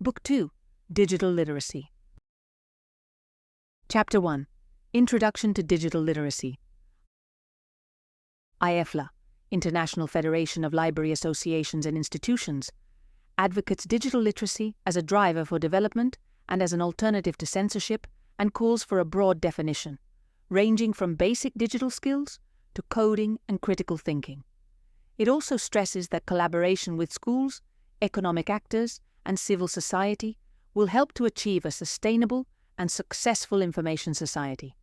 Book 2, Digital Literacy. Chapter 1, Introduction to Digital Literacy. IFLA, International Federation of Library Associations and Institutions, advocates digital literacy as a driver for development and as an alternative to censorship, and calls for a broad definition, ranging from basic digital skills to coding and critical thinking. It also stresses that collaboration with schools, economic actors, and civil society will help to achieve a sustainable and successful information society.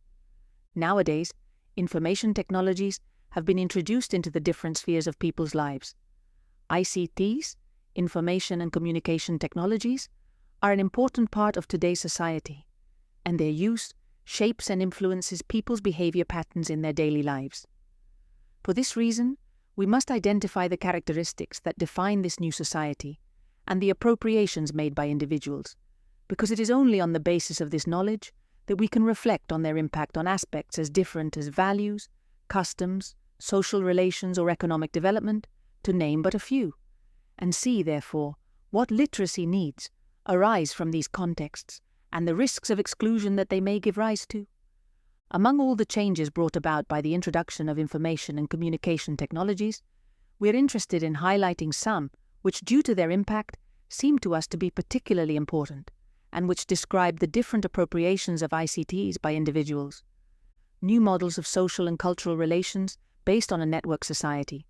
Nowadays, information technologies have been introduced into the different spheres of people's lives. ICTs, information and communication technologies, are an important part of today's society, and their use shapes and influences people's behavior patterns in their daily lives. For this reason, we must identify the characteristics that define this new society and the appropriations made by individuals, because it is only on the basis of this knowledge that we can reflect on their impact on aspects as different as values, customs, social relations, or economic development, to name but a few, and see, therefore, what literacy needs arise from these contexts and the risks of exclusion that they may give rise to. Among all the changes brought about by the introduction of information and communication technologies, we are interested in highlighting some which, due to their impact, seem to us to be particularly important, and which describe the different appropriations of ICTs by individuals. New models of social and cultural relations based on a network society.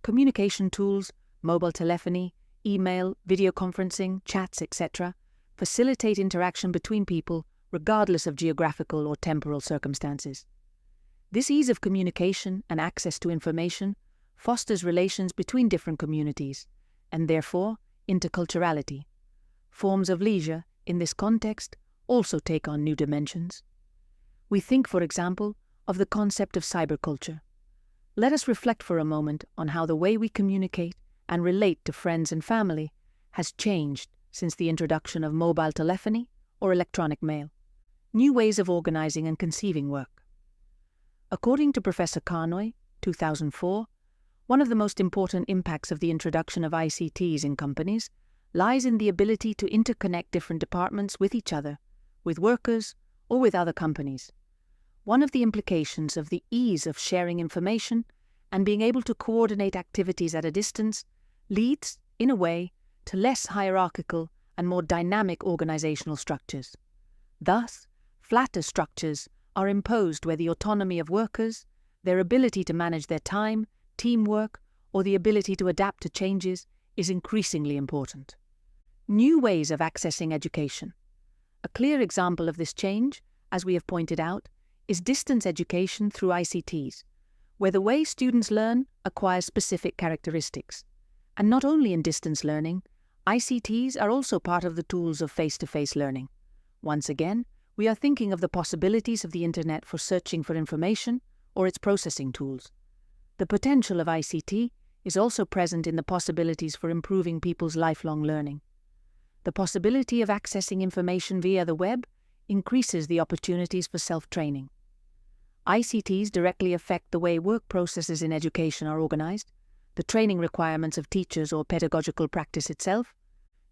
Communication tools, mobile telephony, email, video conferencing, chats, etc., facilitate interaction between people regardless of geographical or temporal circumstances. This ease of communication and access to information fosters relations between different communities, and therefore interculturality. Forms of leisure, in this context, also take on new dimensions. We think, for example, of the concept of cyberculture. Let us reflect for a moment on how the way we communicate and relate to friends and family has changed since the introduction of mobile telephony or electronic mail. New ways of organizing and conceiving work. According to Professor Carnoy, 2004, one of the most important impacts of the introduction of ICTs in companies lies in the ability to interconnect different departments with each other, with workers, or with other companies. One of the implications of the ease of sharing information and being able to coordinate activities at a distance leads, in a way, to less hierarchical and more dynamic organizational structures. Thus, flatter structures are imposed where the autonomy of workers, their ability to manage their time, teamwork, or the ability to adapt to changes is increasingly important. New ways of accessing education. A clear example of this change, as we have pointed out, is distance education through ICTs, where the way students learn acquires specific characteristics. And not only in distance learning, ICTs are also part of the tools of face-to-face learning. Once again, we are thinking of the possibilities of the Internet for searching for information or its processing tools. The potential of ICT is also present in the possibilities for improving people's lifelong learning. The possibility of accessing information via the web increases the opportunities for self-training. ICTs directly affect the way work processes in education are organized, the training requirements of teachers or pedagogical practice itself,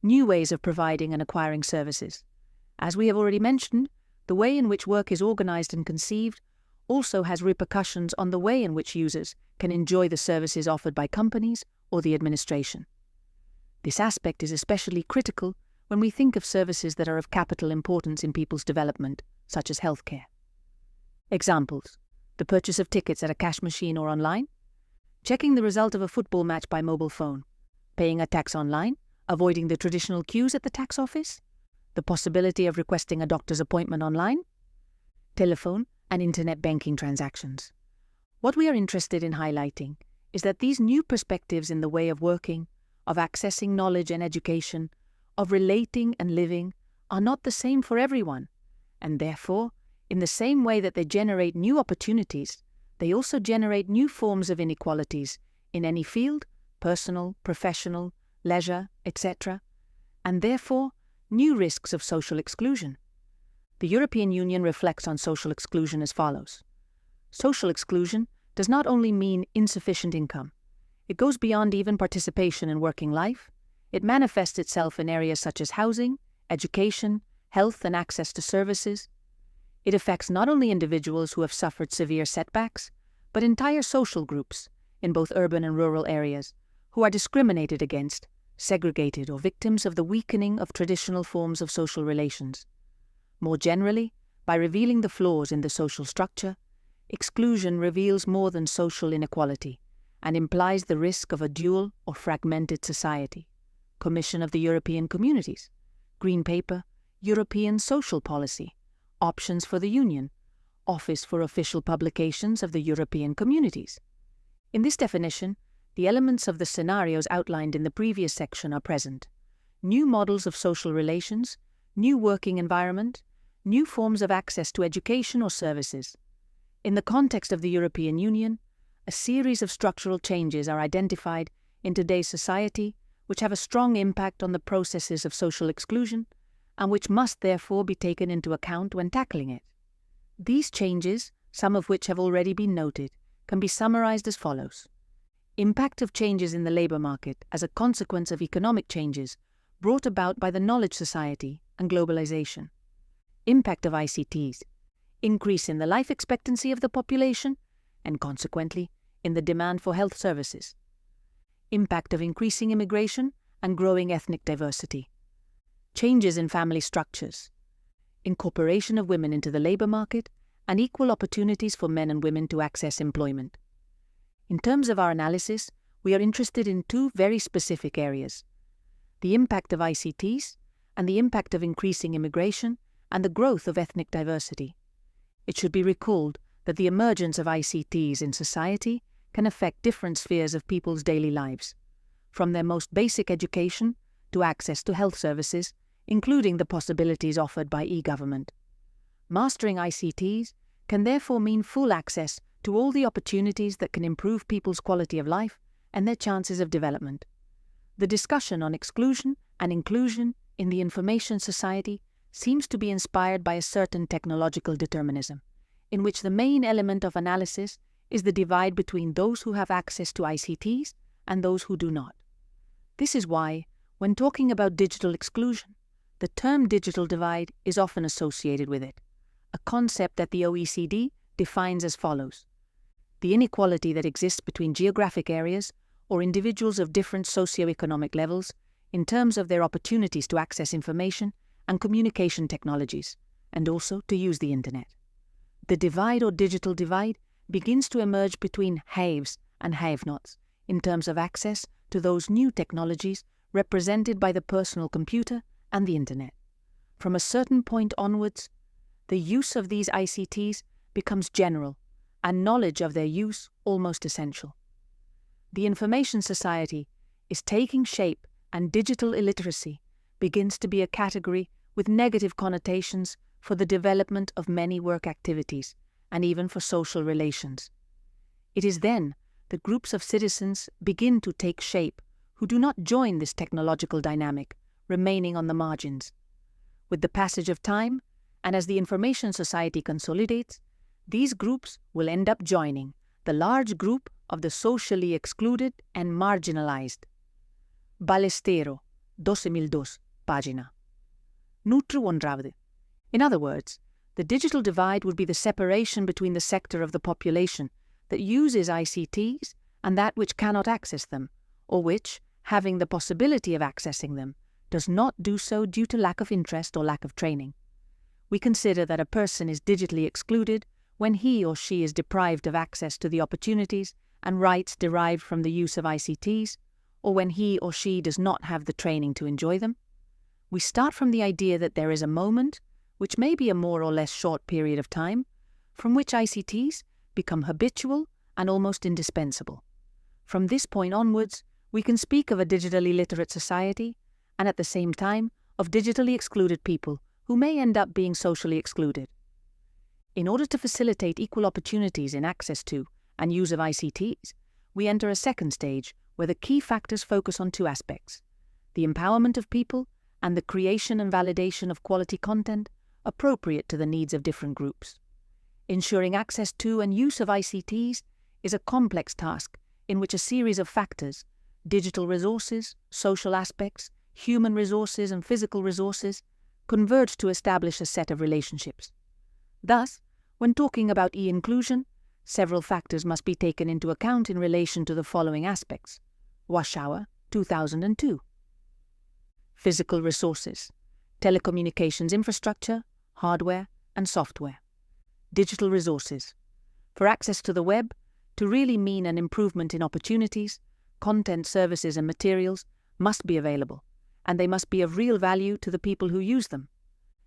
new ways of providing and acquiring services. As we have already mentioned, the way in which work is organized and conceived also has repercussions on the way in which users can enjoy the services offered by companies or the administration. This aspect is especially critical when we think of services that are of capital importance in people's development, such as healthcare. Examples: the purchase of tickets at a cash machine or online, checking the result of a football match by mobile phone, paying a tax online, avoiding the traditional queues at the tax office, the possibility of requesting a doctor's appointment online, telephone and internet banking transactions. What we are interested in highlighting is that these new perspectives in the way of working, of accessing knowledge and education, of relating and living, are not the same for everyone, and therefore, in the same way that they generate new opportunities, they also generate new forms of inequalities in any field, personal, professional, leisure, etc., and therefore new risks of social exclusion. The European Union reflects on social exclusion as follows. Social exclusion does not only mean insufficient income. It goes beyond even participation in working life, It manifests itself in areas such as housing, education, health, and access to services. It affects not only individuals who have suffered severe setbacks, but entire social groups in both urban and rural areas who are discriminated against, segregated, or victims of the weakening of traditional forms of social relations. More generally, by revealing the flaws in the social structure, exclusion reveals more than social inequality and implies the risk of a dual or fragmented society. Commission of the European Communities, Green Paper, European Social Policy, Options for the Union, Office for Official Publications of the European Communities. In this definition, the elements of the scenarios outlined in the previous section are present: new models of social relations, new working environment, new forms of access to education or services. In the context of the European Union, a series of structural changes are identified in today's society which have a strong impact on the processes of social exclusion and which must therefore be taken into account when tackling it. These changes, some of which have already been noted, can be summarized as follows. Impact of changes in the labor market as a consequence of economic changes brought about by the knowledge society and globalization. Impact of ICTs, increase in the life expectancy of the population, and consequently, in the demand for health services. Impact of increasing immigration and growing ethnic diversity. Changes in family structures. Incorporation of women into the labor market and equal opportunities for men and women to access employment. In terms of our analysis, we are interested in two very specific areas: the impact of ICTs and the impact of increasing immigration and the growth of ethnic diversity. It should be recalled that the emergence of ICTs in society can affect different spheres of people's daily lives, from their most basic education to access to health services, including the possibilities offered by e-government. Mastering ICTs can therefore mean full access to all the opportunities that can improve people's quality of life and their chances of development. The discussion on exclusion and inclusion in the information society seems to be inspired by a certain technological determinism, in which the main element of analysis is the divide between those who have access to ICTs and those who do not. This is why, when talking about digital exclusion, the term digital divide is often associated with it, a concept that the OECD defines as follows: the inequality that exists between geographic areas or individuals of different socioeconomic levels in terms of their opportunities to access information and communication technologies, and also to use the internet. The divide or digital divide begins to emerge between haves and have-nots in terms of access to those new technologies represented by the personal computer and the internet. From a certain point onwards, the use of these ICTs becomes general and knowledge of their use almost essential. The information society is taking shape, and digital illiteracy begins to be a category with negative connotations for the development of many work activities and even for social relations. It is then that groups of citizens begin to take shape who do not join this technological dynamic, remaining on the margins. With the passage of time, and as the information society consolidates, these groups will end up joining the large group of the socially excluded and marginalized. Ballestero, 2002, pagina. Nutru onravde. In other words, the digital divide would be the separation between the sector of the population that uses ICTs and that which cannot access them, or which, having the possibility of accessing them, does not do so due to lack of interest or lack of training. We consider that a person is digitally excluded when he or she is deprived of access to the opportunities and rights derived from the use of ICTs, or when he or she does not have the training to enjoy them. We start from the idea that there is a moment, which may be a more or less short period of time, from which ICTs become habitual and almost indispensable. From this point onwards, we can speak of a digitally literate society and at the same time of digitally excluded people who may end up being socially excluded. In order to facilitate equal opportunities in access to and use of ICTs, we enter a second stage where the key factors focus on two aspects: the empowerment of people and the creation and validation of quality content appropriate to the needs of different groups. Ensuring access to and use of ICTs is a complex task in which a series of factors, Digital resources, social aspects, human resources and physical resources converge to establish a set of relationships. Thus, when talking about e-inclusion, several factors must be taken into account in relation to the following aspects. Warschauer, 2002. Physical resources, telecommunications infrastructure, hardware and software. Digital resources. For access to the web to really mean an improvement in opportunities, content, services and materials must be available, and they must be of real value to the people who use them.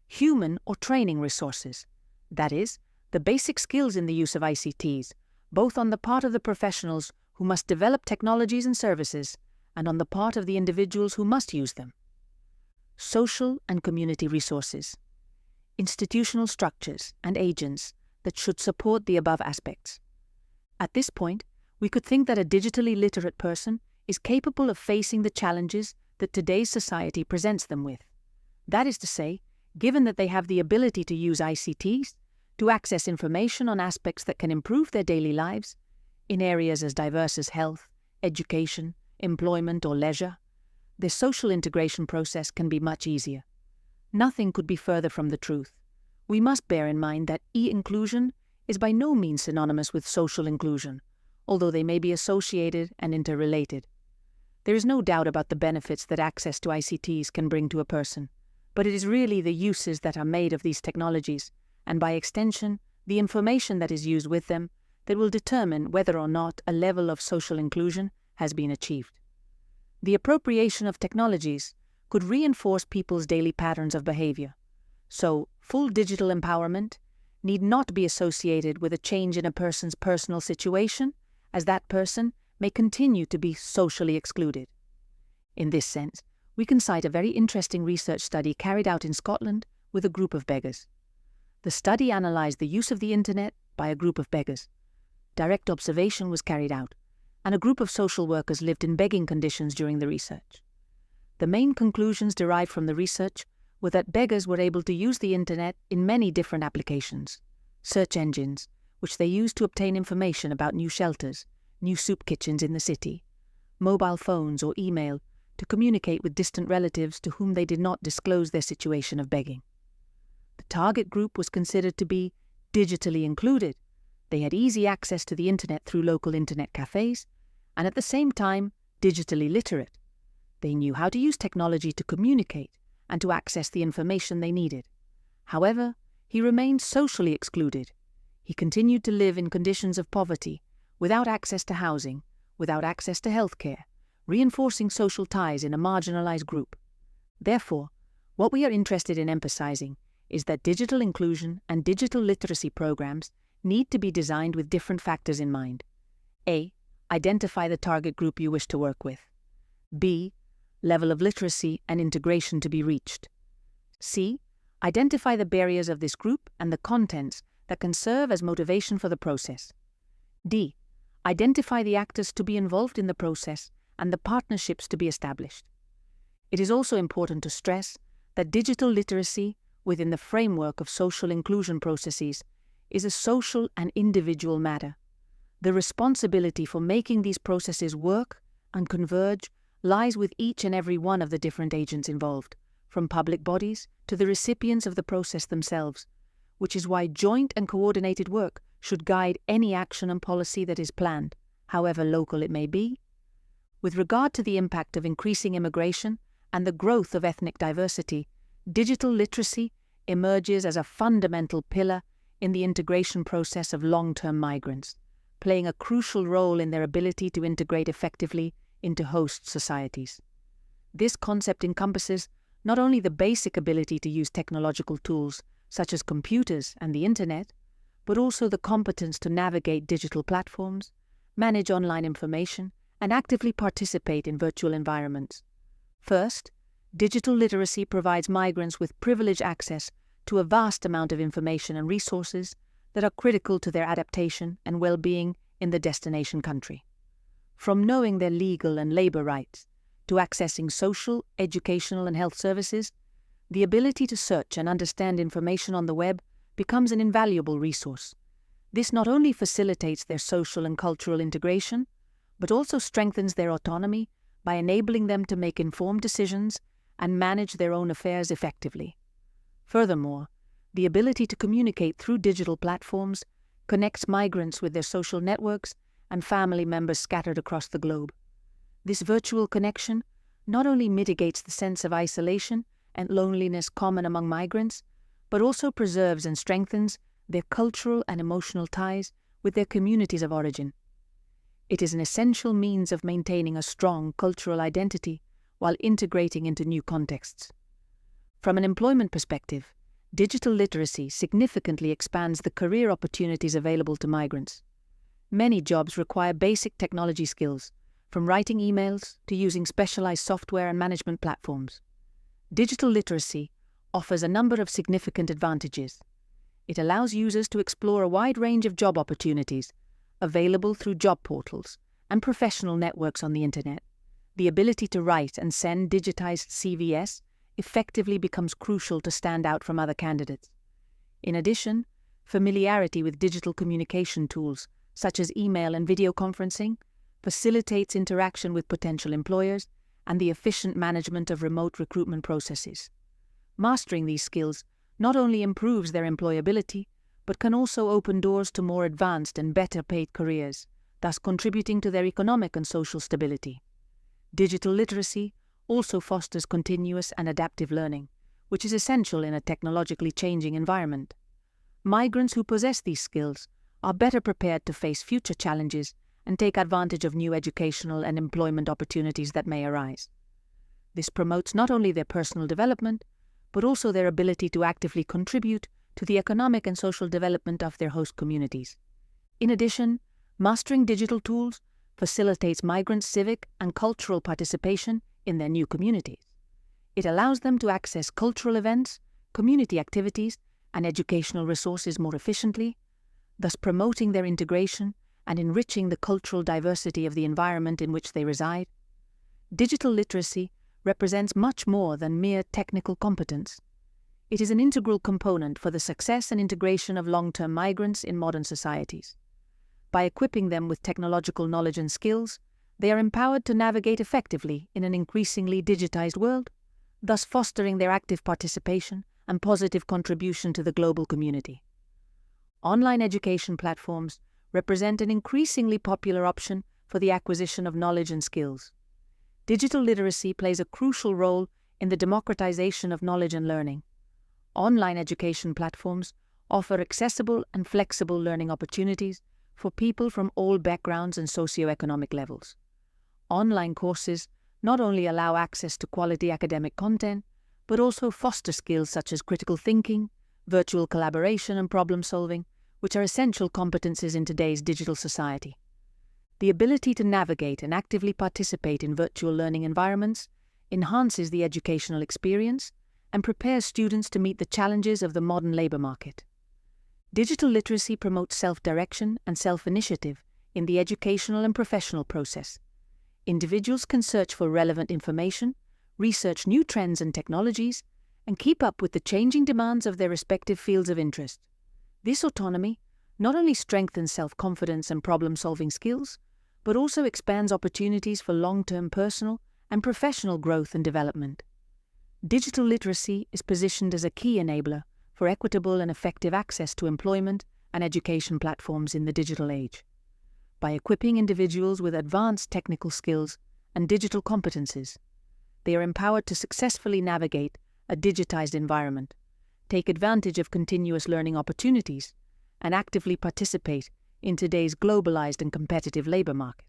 Human or training resources, that is, the basic skills in the use of ICTs, both on the part of the professionals who must develop technologies and services, and on the part of the individuals who must use them. Social and community resources, institutional structures and agents that should support the above aspects. At this point, we could think that a digitally literate person is capable of facing the challenges that today's society presents them with. That is to say, given that they have the ability to use ICTs, to access information on aspects that can improve their daily lives, in areas as diverse as health, education, employment or leisure, their social integration process can be much easier. Nothing could be further from the truth. We must bear in mind that e-inclusion is by no means synonymous with social inclusion, although they may be associated and interrelated. There is no doubt about the benefits that access to ICTs can bring to a person, but it is really the uses that are made of these technologies, and by extension, the information that is used with them, that will determine whether or not a level of social inclusion has been achieved. The appropriation of technologies could reinforce people's daily patterns of behavior, so full digital empowerment need not be associated with a change in a person's personal situation, as that person may continue to be socially excluded. In this sense, we can cite a very interesting research study carried out in Scotland with a group of beggars. The study analysed the use of the internet by a group of beggars. Direct observation was carried out, and a group of social workers lived in begging conditions during the research. The main conclusions derived from the research were that beggars were able to use the internet in many different applications. Search engines, which they used to obtain information about new shelters, new soup kitchens in the city, mobile phones or email to communicate with distant relatives to whom they did not disclose their situation of begging. The target group was considered to be digitally included. They had easy access to the internet through local internet cafes, and at the same time, digitally literate. They knew how to use technology to communicate and to access the information they needed. However, he remained socially excluded. He continued to live in conditions of poverty, without access to housing, without access to healthcare, reinforcing social ties in a marginalized group. Therefore, what we are interested in emphasizing is that digital inclusion and digital literacy programs need to be designed with different factors in mind. A. Identify the target group you wish to work with. B. Level of literacy and integration to be reached. C. Identify the barriers of this group and the contents that can serve as motivation for the process. D. Identify the actors to be involved in the process and the partnerships to be established. It is also important to stress that digital literacy within the framework of social inclusion processes is a social and individual matter. The responsibility for making these processes work and converge lies with each and every one of the different agents involved, from public bodies to the recipients of the process themselves, which is why joint and coordinated work should guide any action and policy that is planned, however local it may be. With regard to the impact of increasing immigration and the growth of ethnic diversity, digital literacy emerges as a fundamental pillar in the integration process of long-term migrants, playing a crucial role in their ability to integrate effectively into host societies. This concept encompasses not only the basic ability to use technological tools such as computers and the internet, but also the competence to navigate digital platforms, manage online information, and actively participate in virtual environments. First, digital literacy provides migrants with privileged access to a vast amount of information and resources that are critical to their adaptation and well-being in the destination country. From knowing their legal and labor rights, to accessing social, educational, and health services, the ability to search and understand information on the web becomes an invaluable resource. This not only facilitates their social and cultural integration, but also strengthens their autonomy by enabling them to make informed decisions and manage their own affairs effectively. Furthermore, the ability to communicate through digital platforms connects migrants with their social networks and family members scattered across the globe. This virtual connection not only mitigates the sense of isolation and loneliness common among migrants, but also preserves and strengthens their cultural and emotional ties with their communities of origin. It is an essential means of maintaining a strong cultural identity while integrating into new contexts. From an employment perspective, digital literacy significantly expands the career opportunities available to migrants. Many jobs require basic technology skills, from writing emails to using specialized software and management platforms. Digital literacy offers a number of significant advantages. It allows users to explore a wide range of job opportunities available through job portals and professional networks on the internet. The ability to write and send digitized CVs effectively becomes crucial to stand out from other candidates. In addition, familiarity with digital communication tools such as email and video conferencing facilitates interaction with potential employers and the efficient management of remote recruitment processes. Mastering these skills not only improves their employability, but can also open doors to more advanced and better paid careers, thus contributing to their economic and social stability. Digital literacy also fosters continuous and adaptive learning, which is essential in a technologically changing environment. Migrants who possess these skills are better prepared to face future challenges and take advantage of new educational and employment opportunities that may arise. This promotes not only their personal development, but also their ability to actively contribute to the economic and social development of their host communities. In addition, mastering digital tools facilitates migrants' civic and cultural participation in their new communities. It allows them to access cultural events, community activities, and educational resources more efficiently, thus promoting their integration and enriching the cultural diversity of the environment in which they reside. Digital literacy represents much more than mere technical competence. It is an integral component for the success and integration of long-term migrants in modern societies. By equipping them with technological knowledge and skills, they are empowered to navigate effectively in an increasingly digitized world, thus fostering their active participation and positive contribution to the global community. Online education platforms represent an increasingly popular option for the acquisition of knowledge and skills. Digital literacy plays a crucial role in the democratization of knowledge and learning. Online education platforms offer accessible and flexible learning opportunities for people from all backgrounds and socioeconomic levels. Online courses not only allow access to quality academic content, but also foster skills such as critical thinking, virtual collaboration, and problem solving, which are essential competencies in today's digital society. The ability to navigate and actively participate in virtual learning environments enhances the educational experience and prepares students to meet the challenges of the modern labor market. Digital literacy promotes self-direction and self-initiative in the educational and professional process. Individuals can search for relevant information, research new trends and technologies, and keep up with the changing demands of their respective fields of interest. This autonomy not only strengthens self-confidence and problem-solving skills, but also expands opportunities for long-term personal and professional growth and development. Digital literacy is positioned as a key enabler for equitable and effective access to employment and education platforms in the digital age. By equipping individuals with advanced technical skills and digital competencies, they are empowered to successfully navigate a digitized environment, take advantage of continuous learning opportunities, and actively participate in today's globalized and competitive labor market.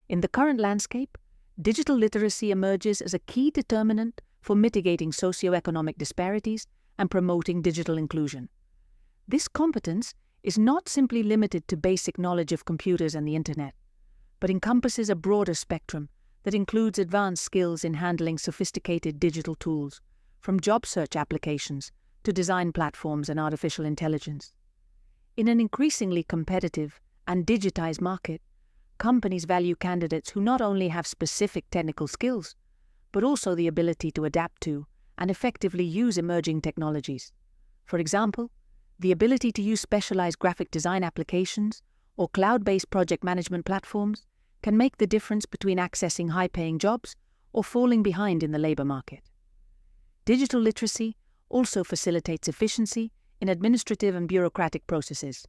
In the current landscape, digital literacy emerges as a key determinant for mitigating socioeconomic disparities and promoting digital inclusion. This competence is not simply limited to basic knowledge of computers and the internet, but encompasses a broader spectrum that includes advanced skills in handling sophisticated digital tools, from job search applications to design platforms and artificial intelligence. In an increasingly competitive and digitized market, companies value candidates who not only have specific technical skills, but also the ability to adapt to and effectively use emerging technologies. For example, the ability to use specialized graphic design applications or cloud-based project management platforms can make the difference between accessing high-paying jobs or falling behind in the labor market. Digital literacy also facilitates efficiency in administrative and bureaucratic processes.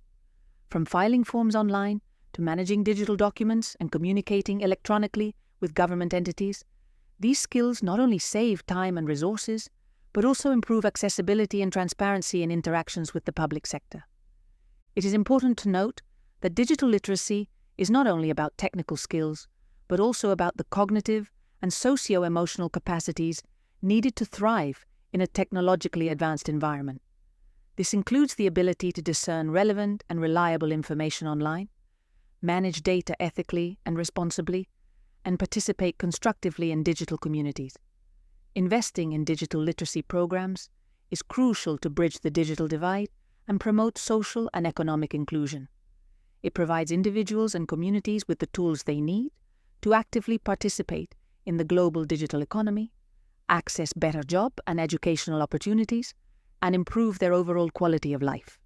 From filing forms online to managing digital documents and communicating electronically with government entities, these skills not only save time and resources, but also improve accessibility and transparency in interactions with the public sector. It is important to note that digital literacy is not only about technical skills, but also about the cognitive and socio-emotional capacities needed to thrive in a technologically advanced environment. This includes the ability to discern relevant and reliable information online, manage data ethically and responsibly, and participate constructively in digital communities. Investing in digital literacy programs is crucial to bridge the digital divide and promote social and economic inclusion. It provides individuals and communities with the tools they need to actively participate in the global digital economy, access better job and educational opportunities, and improve their overall quality of life.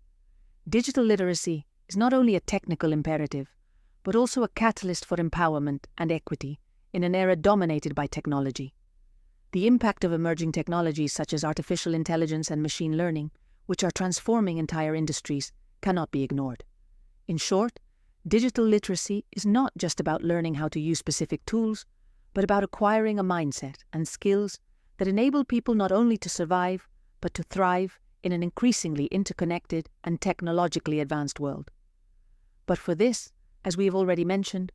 Digital literacy is not only a technical imperative, but also a catalyst for empowerment and equity in an era dominated by technology. The impact of emerging technologies such as artificial intelligence and machine learning, which are transforming entire industries, cannot be ignored. In short, digital literacy is not just about learning how to use specific tools, but about acquiring a mindset and skills that enable people not only to survive, but to thrive in an increasingly interconnected and technologically advanced world. But for this, as we have already mentioned,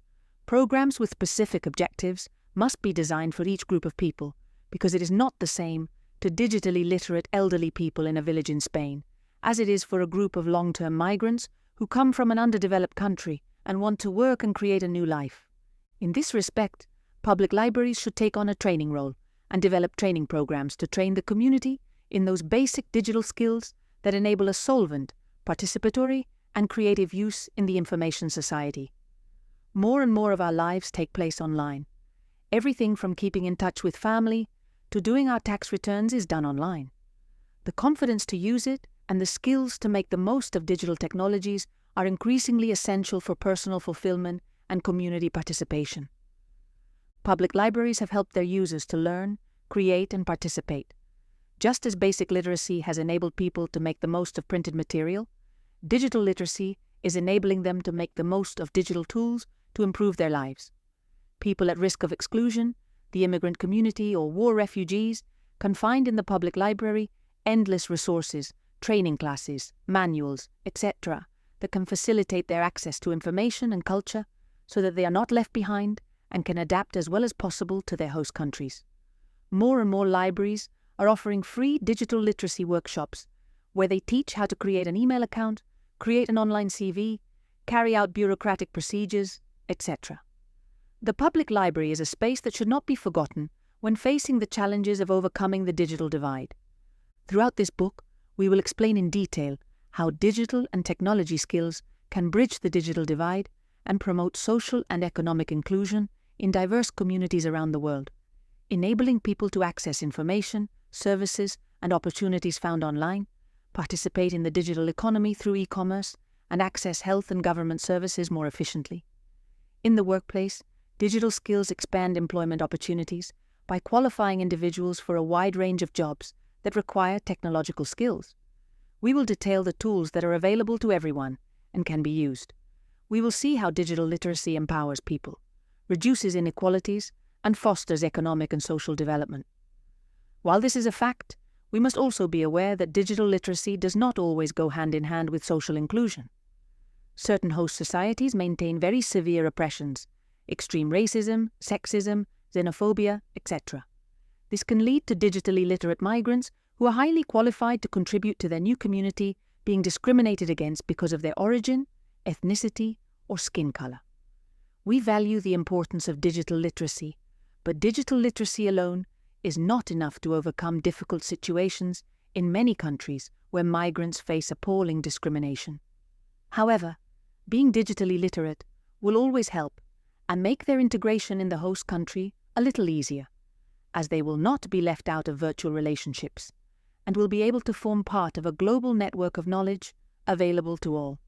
programs with specific objectives must be designed for each group of people, because it is not the same to digitally literate elderly people in a village in Spain, as it is for a group of long-term migrants who come from an underdeveloped country and want to work and create a new life. In this respect, public libraries should take on a training role and develop training programs to train the community in those basic digital skills that enable a solvent, participatory, and creative use in the information society. More and more of our lives take place online. Everything from keeping in touch with family to doing our tax returns is done online. The confidence to use it and the skills to make the most of digital technologies are increasingly essential for personal fulfillment and community participation. Public libraries have helped their users to learn, create, and participate. Just as basic literacy has enabled people to make the most of printed material, digital literacy is enabling them to make the most of digital tools to improve their lives. People at risk of exclusion, the immigrant community, or war refugees can find in the public library endless resources, training classes, manuals, etc., that can facilitate their access to information and culture so that they are not left behind and can adapt as well as possible to their host countries. More and more libraries are offering free digital literacy workshops where they teach how to create an email account, create an online CV, carry out bureaucratic procedures, etc. The public library is a space that should not be forgotten when facing the challenges of overcoming the digital divide. Throughout this book, we will explain in detail how digital and technology skills can bridge the digital divide and promote social and economic inclusion in diverse communities around the world, enabling people to access information, services, and opportunities found online, participate in the digital economy through e-commerce, and access health and government services more efficiently. In the workplace, digital skills expand employment opportunities by qualifying individuals for a wide range of jobs that require technological skills. We will detail the tools that are available to everyone and can be used. We will see how digital literacy empowers people, reduces inequalities, and fosters economic and social development. While this is a fact, we must also be aware that digital literacy does not always go hand in hand with social inclusion. Certain host societies maintain very severe oppressions, extreme racism, sexism, xenophobia, etc. This can lead to digitally literate migrants who are highly qualified to contribute to their new community being discriminated against because of their origin, ethnicity, or skin color. We value the importance of digital literacy, but digital literacy alone is not enough to overcome difficult situations in many countries where migrants face appalling discrimination. However, being digitally literate will always help and make their integration in the host country a little easier, as they will not be left out of virtual relationships and will be able to form part of a global network of knowledge available to all.